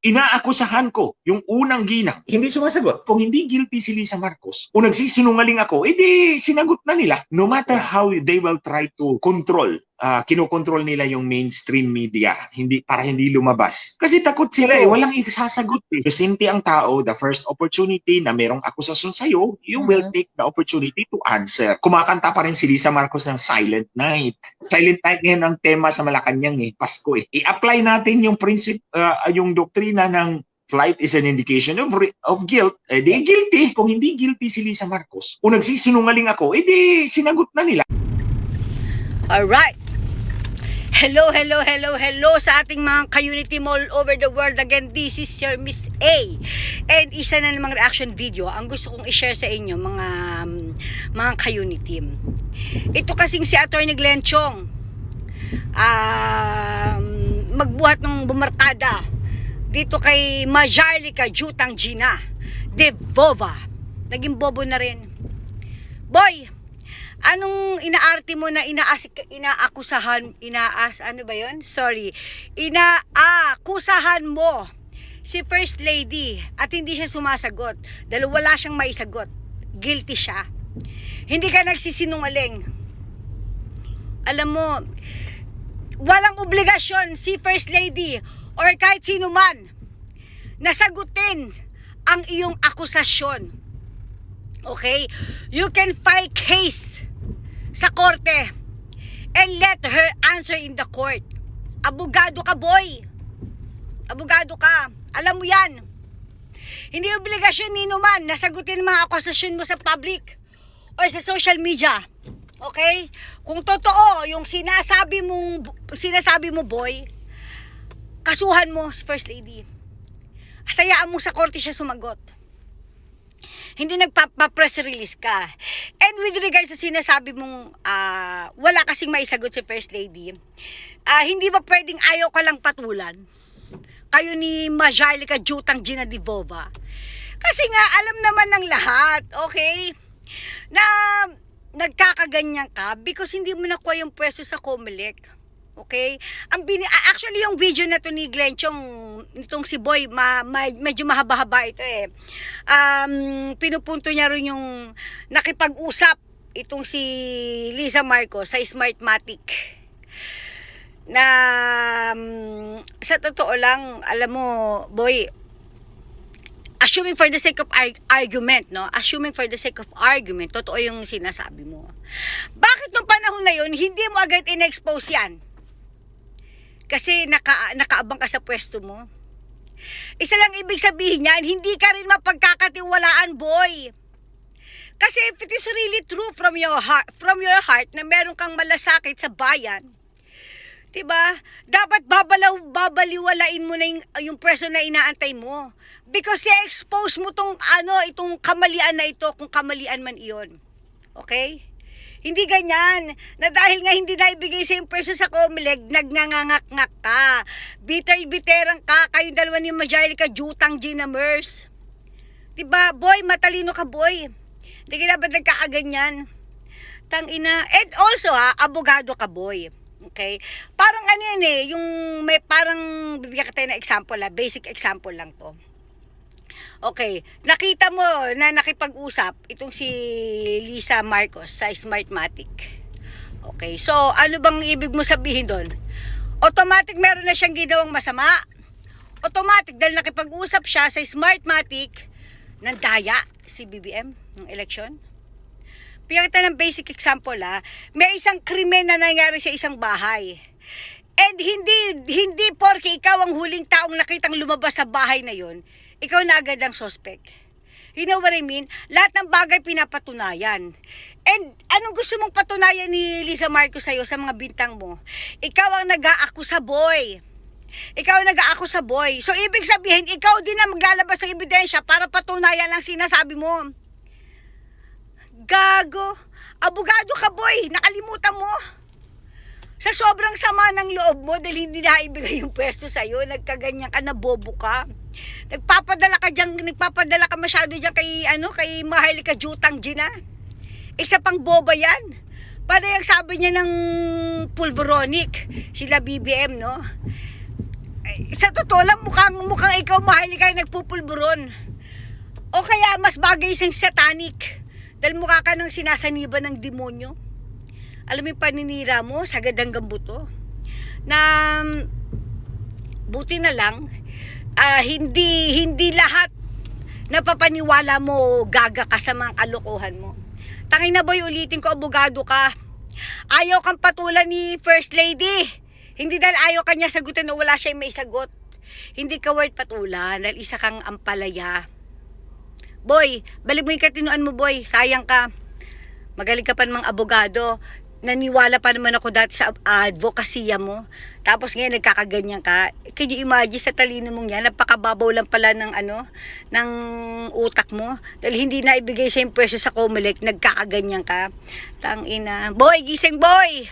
Inaakusahan ko yung unang ginang. Hindi sumasagot. Kung hindi guilty si Lisa Marcos, o nagsisinungaling ako, edi sinagot na nila. No matter how they will try to control, kinokontrol nila yung mainstream media para hindi lumabas. Kasi takot sila walang isasagot. Presente ang tao, the first opportunity na merong akusasyon sa'yo, you will take the opportunity to answer. Kumakanta pa rin si Lisa Marcos ng Silent Night. Silent Night ngayon ang tema sa Malacanang Pasko I-apply natin yung yung doktrina ng flight is an indication of guilt. Di guilty. Kung hindi guilty si Lisa Marcos, o nagsisinungaling ako, di sinagot na nila. Alright. Hello sa ating mga ka-unity all over the world. Again, this is your Miss A. And isa na namang reaction video ang gusto kong i-share sa inyo, mga ka-unity. Ito kasing si Attorney Glenn Chong, magbuhat ng bumarkada dito kay Majarlica Jutang Gina Devova. Naging bobo na rin. Boy, anong inaarte mo na inaakusahan mo si First Lady at hindi siya sumasagot dahil wala siyang maisagot? Guilty siya. Hindi ka nagsisinungaling. Alam mo, walang obligasyon si First Lady or kahit sino man na sagutin ang iyong akusasyon. Okay? You can file case sa korte and let her answer in the court. Abogado ka, boy. Abogado ka. Alam mo yan. Hindi obligasyon nino man na sagutin mga akusasyon mo sa public or sa social media. Okay? Kung totoo yung sinasabi mo, boy, kasuhan mo si First Lady. At hayaan mo sa korte siya sumagot. Hindi nagpa-press release ka. And with regards sa sinasabi mong wala kasing maisagot si First Lady, hindi ba pwedeng ayaw ka lang patulan? Kayo ni Majarlica Jutang Gina Devova. Kasi nga, alam naman ng lahat, okay? Na nagkakaganyan ka because hindi mo nakuha yung pwesto sa Comelec. Okay? Actually, yung video na to ni Glenn Chong, nitong si Boy, medyo mahaba-haba ito pinupunto niya rin yung nakipag-usap itong si Lisa Marcos sa Smartmatic. Na sa totoo lang, alam mo, Boy, assuming for the sake of argument, no? Assuming for the sake of argument, totoo yung sinasabi mo. Bakit nung panahon na yun, hindi mo agad in-expose yan? Kasi nakaabang ka sa pwesto mo. Isa lang ibig sabihin niyan, hindi ka rin mapagkakatiwalaan, boy. Kasi if it is really true from your heart na meron kang malasakit sa bayan, 'di ba? Dapat babaliwalain mo na yung pwesto na inaantay mo. Because i-expose mo itong kamalian na ito kung kamalian man iyon. Okay? Hindi ganyan, na dahil nga hindi naibigay sa yung pwesto sa Comelec, nagnangangak-ngak ka. Biter-biterang ka, kayong dalawa ni Majarlica Jutang Gina Mers. Diba, boy, matalino ka, boy. Hindi ka dapat nagkakaganyan. Tangina. And also, abogado ka, boy. Okay? Parang yung may parang, bibigyan ka tayo na example, basic example lang to. Okay, nakita mo na nakipag-usap itong si Lisa Marcos sa Smartmatic. Okay, so ano bang ibig mo sabihin doon? Automatic meron na siyang ginawang masama. Automatic dahil nakipag-usap siya sa Smartmatic, nandaya si BBM ng eleksyon. Bigyan kita ng basic example may isang krimen na nangyari sa isang bahay. And hindi porke ikaw ang huling taong nakitang lumabas sa bahay na yon, ikaw na agad ang suspect. You know what I mean? Lahat ng bagay pinapatunayan. And anong gusto mong patunayan ni Lisa Marcos sa'yo sa mga bintang mo? Ikaw ang nag-aakusa, boy. Ikaw ang nag-aakusa, boy. So, ibig sabihin, ikaw din na maglalabas ng ebidensya para patunayan lang sinasabi mo. Gago. Abogado ka, boy. Nakalimutan mo. Sa sobrang sama ng loob mo dahil hindi na ibigay yung pwesto sa'yo, nagkaganyan ka, na bobo ka. Nagpapadala ka masyado diyan kay Majarlica Jutang Gina. Isa pang boba yan. Para yung sabi niya ng pulveronic, sila BBM, no? Sa totoo lang, mukhang ikaw mahalika ay nagpupulburon. O kaya mas bagay isang satanic. Dahil mukha ka ng sinasaniban ng demonyo. Alam mo yung paninira mo, sagad hanggang buto. Na buti na lang, hindi lahat napapaniwala mo gaga ka sa mga kalokohan mo. Tangina boy, ulitin ko, abogado ka. Ayaw kang patulan ni First Lady. Hindi dahil ayaw kanya sagutin na wala siya may sagot. Hindi ka worth patulan dahil isa kang ampalaya. Boy, balik mo yung katinuan mo, boy. Sayang ka. Magaling ka pa namang abogado. Naniwala pa naman ako dati sa advokasya mo. Tapos ngayon nagkakaganyan ka. Can you imagine sa talino mong yan? Napakababaw lang pala ng ng utak mo. Dahil hindi na ibigay sa yung pwesto sa Comelec, nagkakaganyan ka. Tangina. Boy, gising boy!